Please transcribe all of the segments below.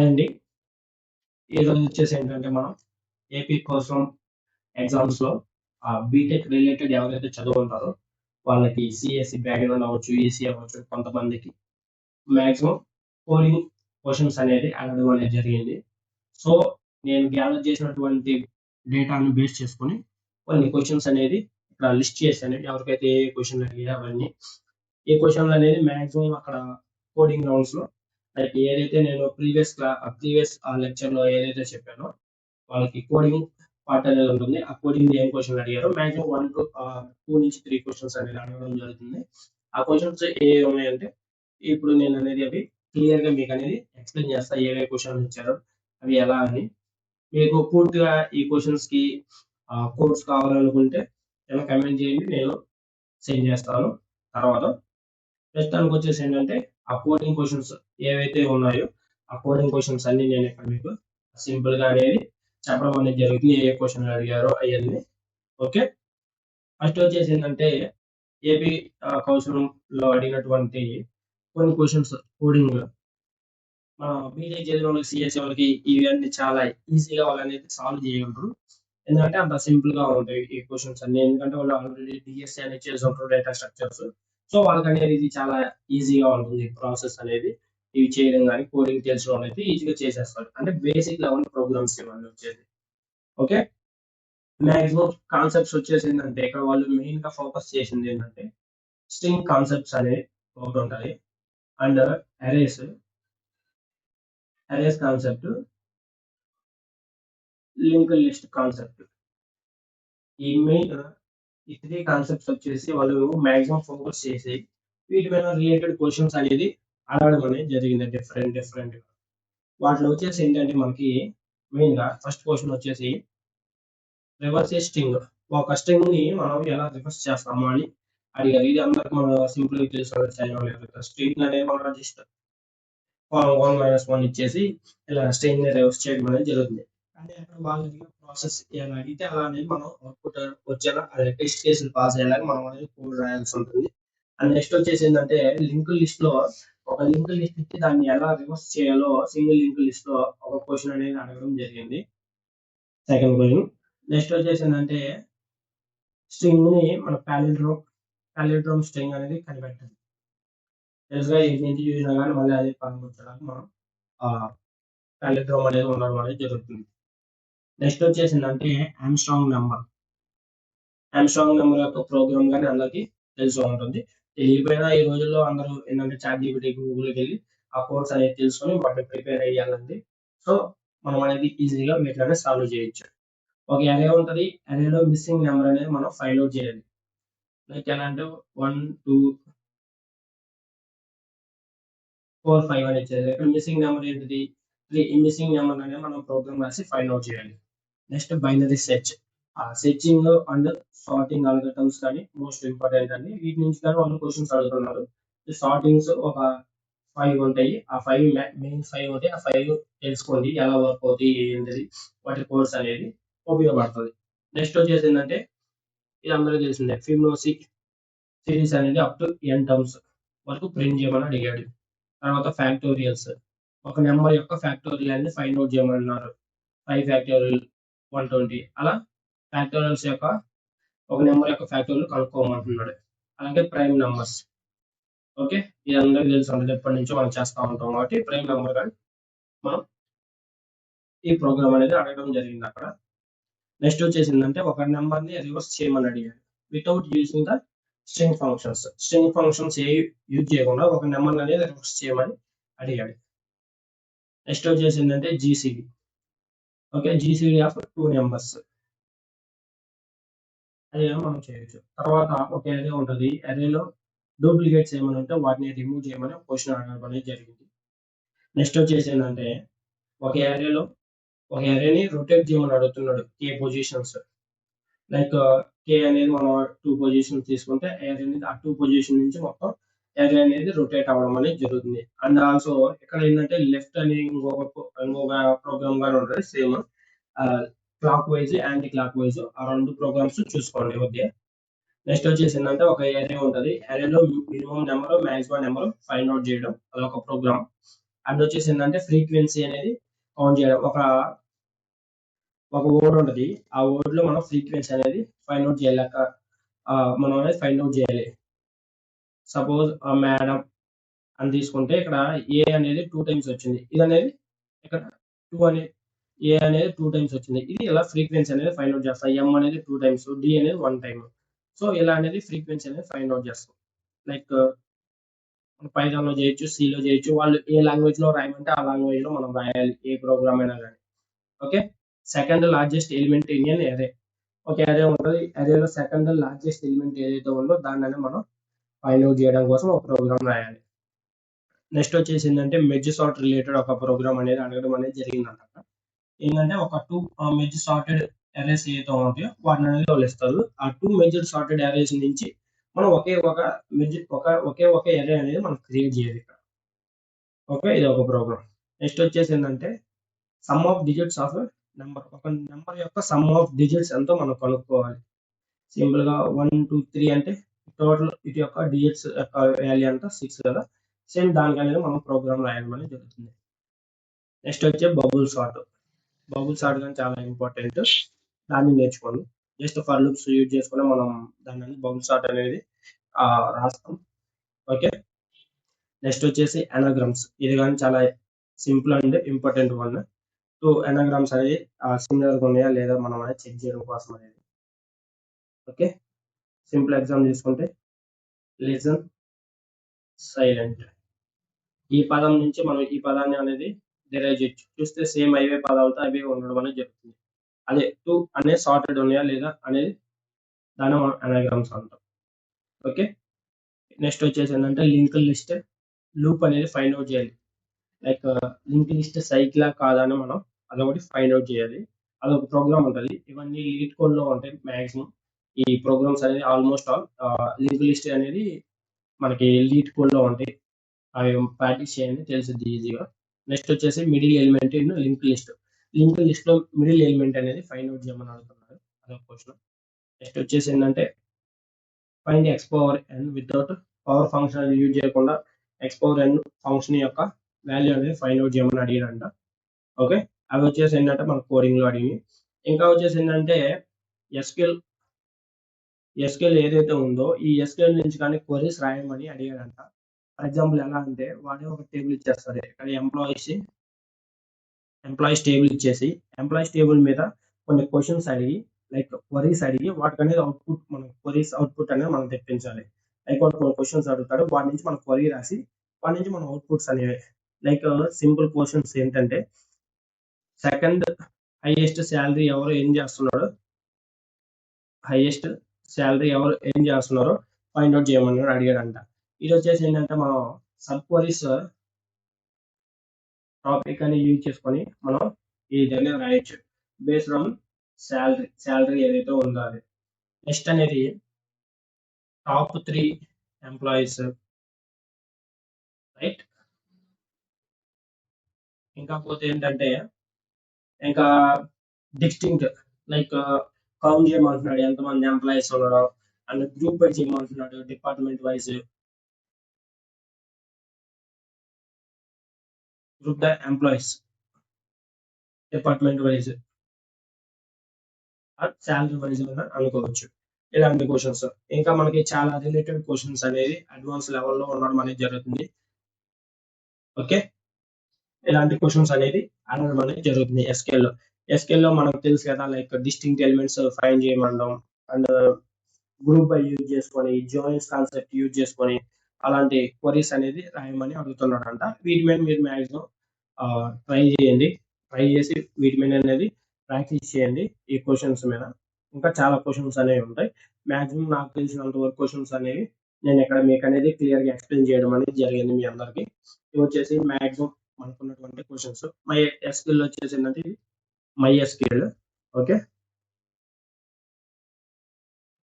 అండి ఈరోజు వచ్చేసి ఏంటంటే మనం ఏపీ కోసం ఎగ్జామ్స్లో బీటెక్ రిలేటెడ్ ఎవరైతే చదువుకుంటారో వాళ్ళకి సిఎస్సి బ్యాక్గ్రౌండ్ అవ్వచ్చు, ఈసీ అవ్వచ్చు, కొంతమందికి మ్యాక్సిమం కోడింగ్ క్వశ్చన్స్ అనేది అడగడం అనేది జరిగింది. సో నేను గ్యాదర్ చేసినటువంటి డేటాను బేస్ చేసుకొని కొన్ని క్వశ్చన్స్ అనేది ఇక్కడ లిస్ట్ చేశాను. ఎవరికైతే ఏ క్వశ్చన్ అడిగాయో అవన్నీ ఈ క్వశ్చన్లు అనేది మ్యాక్సిమం అక్కడ కోడింగ్ రౌండ్స్ లో లైక్ ఏదైతే నేను ప్రీవియస్ లెక్చర్ లో ఏదైతే చెప్పానో వాళ్ళకి కోడింగ్ పార్ట్ అనేది ఉంటుంది. ఆ కోడింగ్ ఏం క్వశ్చన్ అడిగారో మాక్సిమం 2 నుంచి 3 క్వశ్చన్స్ అనేది అడగడం జరుగుతుంది. ఆ క్వశ్చన్స్ ఏ ఉన్నాయంటే ఇప్పుడు నేను అనేది అవి క్లియర్ గా మీకు అనేది ఎక్స్ప్లెయిన్ చేస్తా ఏ క్వశ్చన్ ఇచ్చారో అవి ఎలా అని. మీకు పూర్తిగా ఈ క్వశ్చన్స్ కి కోడ్స్ కావాలనుకుంటే నేను కమెంట్ చేయండి, నేను సెండ్ చేస్తాను. తర్వాత ప్రస్తుతానికి వచ్చేసి ఏంటంటే ఆ కోడింగ్ క్వశ్చన్స్ ఏవైతే ఉన్నాయో ఆ కోడింగ్ క్వశ్చన్స్ అన్ని నేను ఇక్కడ మీకు సింపుల్ గా అనేది చెప్పడం అనేది జరుగుతుంది. ఏ క్వశ్చన్ అడిగారో అవన్నీ. ఓకే, ఫస్ట్ వచ్చేసి ఏంటంటే ఏపీ కౌన్సిలింగ్ లో అడిగినటువంటి కొన్ని క్వశ్చన్స్ కోడింగ్ మన బీటెక్ చదివిన వాళ్ళకి, సిఎస్సి వాళ్ళకి ఇవన్నీ చాలా ఈజీగా వాళ్ళు అనేది సాల్వ్ చేయగలరు. ఎందుకంటే అంత సింపుల్ గా ఉంటాయి ఈ క్వశ్చన్స్ అన్ని. ఎందుకంటే వాళ్ళు ఆల్రెడీ డిఎస్సి అనేది చేసి ఉంటారు, డేటా స్ట్రక్చర్స్. సో వాళ్ళకి అనేది ఇది చాలా ఈజీగా ఉంటుంది ప్రాసెస్ అనేది. ఇవి చేయడం కానీ కోడింగ్ తెలిసిన వాళ్ళైతే ఈజీగా చేసేస్తారు. అంటే బేసిక్ లెవెల్ ప్రోగ్రామ్స్ ఇవన్నీ వచ్చేది. ఓకే, మాక్సిమం కాన్సెప్ట్స్ వచ్చేసి ఏంటంటే ఇక్కడ వాళ్ళు మెయిన్ గా ఫోకస్ చేసింది ఏంటంటే స్ట్రింగ్ కాన్సెప్ట్స్ అనేవి ఒకటి ఉంటాయి, and arrays concept, link list concept. ఈ మెయిన్ ఈ 3 కాన్సెప్ట్స్ వచ్చేసి వాళ్ళు మాక్సిమం ఫోకస్ చేసి వీటి మీద రిలేటెడ్ క్వశ్చన్స్ అనేది అడగడం అనేది జరిగింది డిఫరెంట్ గా. వాటిలో వచ్చేసి ఏంటంటే మనకి మెయిన్ గా ఫస్ట్ క్వశ్చన్ వచ్చేసి రివర్స్ స్ట్రింగ్. ఒక స్ట్రింగ్ ని మనం ఎలా రివర్స్ చేస్తాము అని అడిగారు. ఇది అందరికి మనం సింపుల్ గా తెలుసు. స్ట్రింగ్ అనేది మనం జస్ట్ 1 - 1 ఇచ్చేసి ఇలా స్ట్రింగ్ ని రివర్స్ చేయడం అనేది జరుగుతుంది. అంటే అక్కడ వాళ్ళకి ప్రాసెస్ ఎలా అడిగితే అలా అనేది మనం అవుట్పుట్ వచ్చేలా అదే టెస్ట్ కేసులు పాస్ అయ్యేలాగా మనం అనేది కోడ్ రాయాల్సి ఉంటుంది. అండ్ నెక్స్ట్ వచ్చేసి ఏంటంటే లింక్ లిస్ట్ లో ఒక లింక్ లిస్ట్ ఇచ్చి దాన్ని ఎలా రివర్స్ చేయాలో సింగిల్ లింక్ లిస్ట్ లో ఒక క్వశ్చన్ అనేది అడగడం జరిగింది. Second question. నెక్స్ట్ వచ్చేసి ఏంటంటే స్ట్రింగ్ ని మన పాలిండ్రోమ్ స్ట్రింగ్ అనేది కనిపెట్టాలి. తెలుసుగా ఏంటి చూసినా కానీ మళ్ళీ అదే పనికొచ్చడానికి మనం పాలిండ్రోమ్ అనేది ఉండడం అనేది జరుగుతుంది. నెక్స్ట్ వచ్చేసిందంటే ఆమ్స్ట్రాంగ్ నెంబర్ యొక్క ప్రోగ్రామ్ కానీ అందరికి తెలిసి ఉంటుంది. తెలియకపోయినా ఈ రోజుల్లో అందరూ ఏంటంటే ChatGPT, గూగుల్కి వెళ్ళి ఆ కోర్స్ అనేది తెలుసుకొని వాటిని ప్రిపేర్ అయ్యాలండి. సో మనం అనేది ఈజీగా వీటిలోనే సాల్వ్ చేయొచ్చు. ఒక అరే ఉంటుంది, అరేలో మిస్సింగ్ నెంబర్ అనేది మనం ఫైండ్ అవుట్ చేయాలి. లైక్ ఎలా అంటే 1, 2, 4, 5 అని ఇచ్చేది. ఇక్కడ మిస్సింగ్ నెంబర్ ఏంటిది 3. ఈ మిస్సింగ్ నెంబర్ అనేది మనం ప్రోగ్రామ్ రాసి ఫైండ్ అవుట్ చేయాలి. Next binary search. Searching and sorting algorithms కానీ మోస్ట్ ఇంపార్టెంట్ అండి. వీటి నుంచి కానీ వాళ్ళు క్వశ్చన్స్ అడుగుతున్నారు. సార్టింగ్స్ ఒక 5 ఉంటాయి. ఆ 5 మెయిన్ 5 ఉంటాయి. ఆ 5 తెలుసుకోండి ఎలా వర్క్ అవుతాయి ఏంటిది వాటి కోర్స్ అనేది ఉపయోగపడుతుంది. నెక్స్ట్ వచ్చేసి ఏంటంటే ఇది అందరికీ తెలిసిందే, ఫిబొనాచి సిరీస్ అనేది అప్ టు n టర్మ్స్ వరకు ప్రింట్ చేయమని అడిగాడు. తర్వాత ఫ్యాక్టోరియల్స్. ఒక నెంబర్ యొక్క ఫ్యాక్టోరియల్ ని ఫైండ్ అవుట్ చేయమన్నారు. 5 ఫ్యాక్టోరియల్ 120 అలా ఫ్యాక్టోరియల్స్ యొక్క ఒక నెంబర్ యొక్క ఫ్యాక్టోరియల్ కనుక్కోమంటున్నాడు. అలాగే ప్రైమ్ నెంబర్స్. ఓకే, ఇది అందరికీ తెలుసు ఉంటుంది, ఎప్పటి నుంచో మనం చేస్తూ ఉంటాం కాబట్టి ప్రైమ్ నెంబర్ కానీ మనం ఈ ప్రోగ్రామ్ అనేది అడగడం జరిగింది అక్కడ. నెక్స్ట్ వచ్చేసిందంటే ఒక నెంబర్ ని రివర్స్ చేయమని అడిగాడు without using the string functions ఏ యూజ్ చేయకుండా ఒక నెంబర్ అనేది రివర్స్ చేయమని అడిగాడు. నెక్స్ట్ వచ్చేసిందంటే GCD. Okay, GCD of 2 numbers అది మనం చేయొచ్చు. తర్వాత ఒక అరే ఉంటుంది, అరేలో డూప్లికేట్స్ ఏమైనా ఉంటే వాటిని రిమూవ్ చేయమని క్వశ్చన్ అడగడం అనేది జరిగింది. నెక్స్ట్ వచ్చేసి ఏంటంటే ఒక అరేని రొటేట్ చేయమని అడుగుతున్నాడు కే పొజిషన్స్. లైక్ కే అనేది మనం 2 పొజిషన్స్ తీసుకుంటే అరే అనేది ఆ 2 పొజిషన్ నుంచి మొత్తం అరే అనేది రొటేట్ అవ్వడం అనేది జరుగుతుంది. అండ్ ఆల్సో ఇక్కడ ఏంటంటే లెఫ్ట్ అని ఇంకొక ప్రోగ్రామ్ గానే ఉంటుంది same. Clock wise, anti clock wise ఆ 2 ప్రోగ్రామ్స్ చూసుకోండి. ఓకే, నెక్స్ట్ వచ్చేసి ఏంటంటే ఒక అరే ఉంటుంది, అరేలో minimum number maximum number find out చేయడం అదొక ప్రోగ్రామ్. అండ్ వచ్చేసి ఏంటంటే ఫ్రీక్వెన్సీ అనేది కౌంట్ చేయడం. ఒక వర్డ్ ఉంటుంది, ఆ వర్డ్ లో మనం ఫ్రీక్వెన్సీ అనేది ఫైండ్ అవుట్ చేయాలి. మనం అనేది ఫైండ్ అవుట్ చేయాలి. సపోజ్ మేడం అని తీసుకుంటే ఇక్కడ ఏ అనేది 2 టైమ్స్ వచ్చింది, ఇది అనేది ఇక్కడ 2 అనేది ఏ అనేది 2 టైమ్స్ వచ్చింది. ఇది ఇలా ఫ్రీక్వెన్సీ అనేది ఫైండ్ అవుట్ చేస్తాం. ఎం అనేది 2 టైమ్స్, డి అనేది 1 టైమ్. సో ఇలా అనేది ఫ్రీక్వెన్సీ అనేది ఫైండ్ అవుట్ చేస్తాం. లైక్ పైథాన్ లో చేయొచ్చు, సి లో చేయొచ్చు. వాళ్ళు ఏ లాంగ్వేజ్ లో రాయమంటే ఆ లాంగ్వేజ్ లో మనం రాయాలి, ఏ ప్రోగ్రామ్ అయినా కానీ. Okay. Second largest element in n array. ఒక అరే ఉంటుంది, అరేలో సెకండ్ లార్జెస్ట్ ఎలిమెంట్ ఏదైతే ఉందో దాన్ని మనం ఫైండ్ అవుట్ చేయడం కోసం ఒక ప్రోగ్రామ్ రాయాలి. నెక్స్ట్ వచ్చేసి ఏంటంటే మెర్జ్ సార్ట్ రిలేటెడ్ ఒక ప్రోగ్రామ్ అనేది అడగడం అనేది జరిగిందంట. ఏంటంటే ఒక 2 మెర్జ్ సార్టెడ్ అరేస్ ఏదైతే ఉంటాయో వాటిని అనేది వాళ్ళు ఇస్తారు. ఆ 2 మెర్జ్ సార్టెడ్ అరేస్ నుంచి మనం ఒకే ఒక అరే అనేది మనం క్రియేట్ చేయాలి ఇక్కడ. ఓకే, ఇది ఒక ప్రోగ్రామ్. నెక్స్ట్ వచ్చేసి ఏంటంటే some of digits of number. ఒక నెంబర్ యొక్క సమ్ ఆఫ్ డిజిట్స్ ఎంతో మనం కనుక్కోవాలి. సింపుల్ గా 1 2 3 అంటే టోటల్ ఇటు యొక్క డిజిట్స్ యొక్క వాల్యూ అంతా 6 కదా. సేమ్ దానికి అనేది మనం ప్రోగ్రామ్ రాయడం అనేది జరుగుతుంది. నెక్స్ట్ వచ్చే బబుల్ సార్ట్. బబుల్ సార్ట్ కానీ చాలా ఇంపార్టెంట్, దాన్ని నేర్చుకోండి. జస్ట్ ఫర్ లూప్స్ యూజ్ చేసుకుని మనం దాన్ని బబుల్ సార్ట్ అనేది రాస్తాం. ఓకే. నెక్స్ట్ వచ్చేసి ఎనాగ్రామ్స్. ఇది కానీ చాలా సింపుల్ అండ్ ఇంపార్టెంట్ వన్. 2 ఎనాగ్రామ్స్ అనేది సిమిలర్ గా ఉన్నాయా లేదా మనం అనేది చెక్ చేయడం కోసం అనేది. ఓకే. సింపుల్ ఎగ్జాంపుల్ తీసుకుంటే లిజన్, సైలెంట్. ఈ పదం నుంచి మనం ఈ పదాన్ని అనేది డిరైవ్ చేయొచ్చు. చూస్తే సేమ్ అవే పదాలతో అవే ఉండడం అనేది జరుగుతుంది. అదే 2 అనేది సార్టెడ్ ఉన్నాయా లేదా అనేది దాన్ని మనం ఎనాగ్రామ్స్ అంటాం. ఓకే. నెక్స్ట్ వచ్చేసి ఏంటంటే లింక్ లిస్ట్ లూప్ అనేది ఫైండ్ అవుట్ చేయాలి. లైక్ లింక్ లిస్ట్ సైకిలా కాదా అని మనం అదొకటి ఫైండ్ అవుట్ చేయాలి. అదొక ప్రోగ్రామ్ ఉంటుంది. ఇవన్నీ లీడ్ కోడ్ లో ఉంటాయి మాక్సిమం. ఈ ప్రోగ్రామ్స్ అనేది ఆల్మోస్ట్ ఆల్ లింక్ లిస్ట్ అనేది మనకి లీడ్ కోడ్ లో ఉంటాయి. అవి ప్రాక్టీస్ చేయండి, తెలిసింది ఈజీగా. నెక్స్ట్ వచ్చేసి middle element in link list. Link list లో మిడిల్ ఎలిమెంట్ అనేది ఫైండ్ అవుట్ చేయమని అడుగుతున్నారు, అదొక క్వశ్చన్. నెక్స్ట్ వచ్చేసి ఏంటంటే ఫైండ్ ఎక్స్ పవర్ ఎన్ వితౌట్ పవర్ ఫంక్షన్ యూజ్ చేయకుండా ఎక్స్ పవర్ ఎన్ ఫంక్షన్ యొక్క వాల్యూ అనేది ఫైండ్ అవుట్ చేయమని అడిగారంట. ఓకే. అవి వచ్చేసి ఏంటంటే మన కోడింగ్ లో అడిగి. ఇంకా వచ్చేసి ఏంటంటే ఎస్క్యూఎల్ ఏదైతే ఉందో ఈ ఎస్క్యూఎల్ నుంచి కానీ క్వరీస్ రాయమని అడిగాడంట. ఫర్ ఎగ్జాంపుల్ ఎలా అంటే వాడే ఒక టేబుల్ ఇచ్చేస్తారు. ఇక్కడ ఎంప్లాయీస్ టేబుల్ ఇచ్చేసి ఎంప్లాయీస్ టేబుల్ మీద కొన్ని క్వశ్చన్స్ అడిగి లైక్ క్వరీస్ అడిగి వాటికి అనేది అవుట్పుట్, మనం క్వరీస్ అవుట్పుట్ అనేది మనం తెప్పించాలి. లైక్ కొన్ని క్వశ్చన్స్ అడుగుతాడు, వాటి నుంచి మనం క్వరీ రాసి వాటి నుంచి మనం అవుట్పుట్స్ అనేవి లైక్ సింపుల్ క్వశ్చన్స్ ఏంటంటే సెకండ్ హైయెస్ట్ శాలరీ ఎవరు ఏం చేస్తున్నారో ఫైండ్ అవుట్ చేయమని అడిగాడంట. ఇది వచ్చేసి ఏంటంటే మనం సబ్ క్వరీస్ టాపిక్ అని యూజ్ చేసుకొని మనం ఇది అనేది రాయొచ్చు బేస్డ్ ఆన్ శాలరీ ఏదైతే ఉందో అది. నెక్స్ట్ అనేది టాప్ 3 ఎంప్లాయీస్, రైట్. ఇంకా పోతే ఏంటంటే ఇంకా డిస్టింక్ట్ లైక్ కౌంట్ చేయమంటున్నాడు ఎంతమంది ఎంప్లాయీస్ ఉన్నారో, అండ్ గ్రూప్ వైజ్ చేయమంటున్నాడు, department wise, group the employees department wise, salary wise అనుకోవచ్చు. ఇలాంటి క్వశ్చన్స్. ఇంకా మనకి చాలా రిలేటెడ్ క్వశ్చన్స్ అనేది అడ్వాన్స్ లెవెల్లో ఉండడం అనేది జరుగుతుంది. ఓకే. ఇలాంటి క్వశ్చన్స్ అనేది అడగడం అనేది జరుగుతుంది ఎస్కేల్ లో మనకు తెలుసు కదా, లైక్ డిస్టింక్ట్ ఎలిమెంట్స్ ఫైండ్ చేయమండం అండ్ గ్రూప్ బై యూజ్ చేసుకొని జాయిన్స్ కాన్సెప్ట్ యూజ్ చేసుకొని అలాంటి క్వరీస్ అనేది రాయమని అడుగుతున్నాడంట. వీటి మీద మీరు మ్యాక్సిమం ట్రై చేసి వీటి మీద అనేది ప్రాక్టీస్ చేయండి ఈ క్వశ్చన్స్ మీద. ఇంకా చాలా క్వశ్చన్స్ అనేవి ఉంటాయి. మ్యాక్సిమం నాకు తెలిసినంత వరకు క్వశ్చన్స్ అనేవి నేను ఇక్కడ మీకు అనేది క్లియర్ గా ఎక్స్ప్లెయిన్ చేయడం అనేది జరిగింది మీ అందరికి. ఇవి వచ్చేసి మ్యాక్సిమం మనకున్నటువంటి క్వశ్చన్స్. మై ఎస్క్యూఎల్ వచ్చేసి ఏంటంటే ఇది మై ఎస్క్యూఎల్. ఓకే.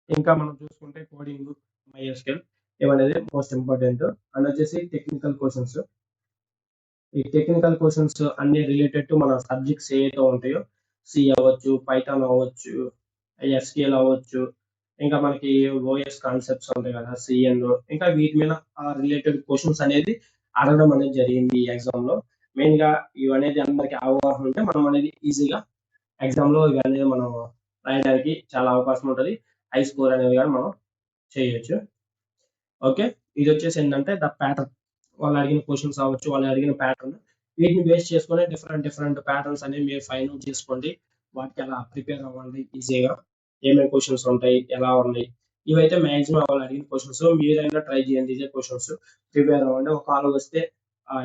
ఇంకా మనం చూసుకుంటే కోడింగ్, మై ఎస్క్యూఎల్ ఇవనేది మోస్ట్ ఇంపార్టెంట్. అండ్ వచ్చేసి టెక్నికల్ క్వశ్చన్స్. ఈ టెక్నికల్ క్వశ్చన్స్ అన్ని రిలేటెడ్ టు మన సబ్జెక్ట్స్ ఏవైతే ఉంటాయో సి అవ్వచ్చు, పైథాన్ అవ్వచ్చు, ఎస్క్యూఎల్ అవ్వచ్చు, ఇంకా మనకి ఓఎస్ కాన్సెప్ట్స్ ఉంటాయి కదా, సిఎన్, ఇంకా వీటి మీద రిలేటెడ్ క్వశ్చన్స్ అనేది అడగడం అనేది జరిగింది ఈ ఎగ్జామ్ లో. మెయిన్ గా ఇవనేది అందరికి అవగాహన ఉంటే మనం అనేది ఈజీగా ఎగ్జామ్ లో ఇవి అనేది మనం రాయడానికి చాలా అవకాశం ఉంటుంది. హై స్కోర్ అనేది కానీ మనం చేయొచ్చు. ఓకే, ఇది వచ్చేసి ఏంటంటే ద ప్యాటర్న్, వాళ్ళు అడిగిన క్వశ్చన్స్ అవ్వచ్చు, వాళ్ళు అడిగిన ప్యాటర్న్, వీటిని బేస్ చేసుకొని డిఫరెంట్ డిఫరెంట్ ప్యాటర్న్స్ అనేవి మీరు ఫైండ్ అవుట్ చేసుకోండి. వాటికి ఎలా ప్రిపేర్ అవ్వండి ఈజీగా, ఏమేమి క్వశ్చన్స్ ఉంటాయి, ఎలా ఉన్నాయి, ఇవైతే మాక్సిమం వాళ్ళు అడిగిన క్వశ్చన్స్. మీరైనా ట్రై చేయండి ఇదే క్వశ్చన్స్, ప్రిపేర్ అవ్వండి. ఒకవేళ వస్తే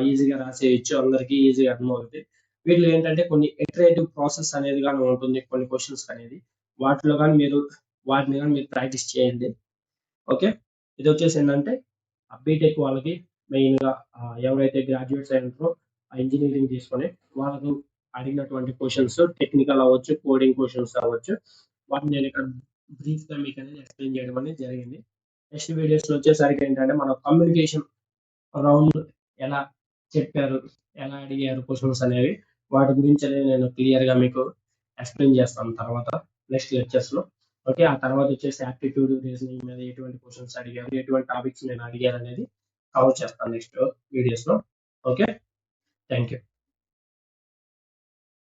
ఈజీగా రాసేయచ్చు, అందరికీ ఈజీగా అర్థమవుతుంది. వీటిలో ఏంటంటే కొన్ని ఇటరేటివ్ ప్రాసెస్ అనేది కానీ ఉంటుంది కొన్ని క్వశ్చన్స్ అనేది, వాటిలో కానీ మీరు వాటిని కానీ మీరు ప్రాక్టీస్ చేయండి. ఓకే, ఇది వచ్చేసి ఏంటంటే బీటెక్ వాళ్ళకి మెయిన్ గా ఎవరైతే గ్రాడ్యుయేట్స్ అయినారో ఇంజనీరింగ్ తీసుకొని వాళ్ళకు అడిగినటువంటి క్వశ్చన్స్ టెక్నికల్ అవ్వచ్చు, కోడింగ్ క్వశ్చన్స్ అవ్వచ్చు, వాటిని నేను ఇక్కడ బ్రీఫ్ గా మీకు అనేది ఎక్స్ప్లెయిన్ చేయడం అనేది జరిగింది. నెక్స్ట్ వీడియోస్ లో వచ్చేసరికి ఏంటంటే మన కమ్యూనికేషన్ రౌండ్ ఎలా చెప్పారు, ఎలా అడిగారు క్వశ్చన్స్ అనేవి, వాటి గురించి అనేది నేను క్లియర్ గా మీకు ఎక్స్ప్లెయిన్ చేస్తాను తర్వాత నెక్స్ట్ లెక్చర్స్ లో. ఓకే, ఆ తర్వాత వచ్చేసి యాప్టిట్యూడ్ రీజనింగ్ మీద ఎటువంటి క్వశ్చన్స్ అడిగారు, ఎటువంటి టాపిక్స్ నేను అడిగారు అనేది కవర్ చేస్తాను నెక్స్ట్ వీడియోస్ లో. Okay, thank you.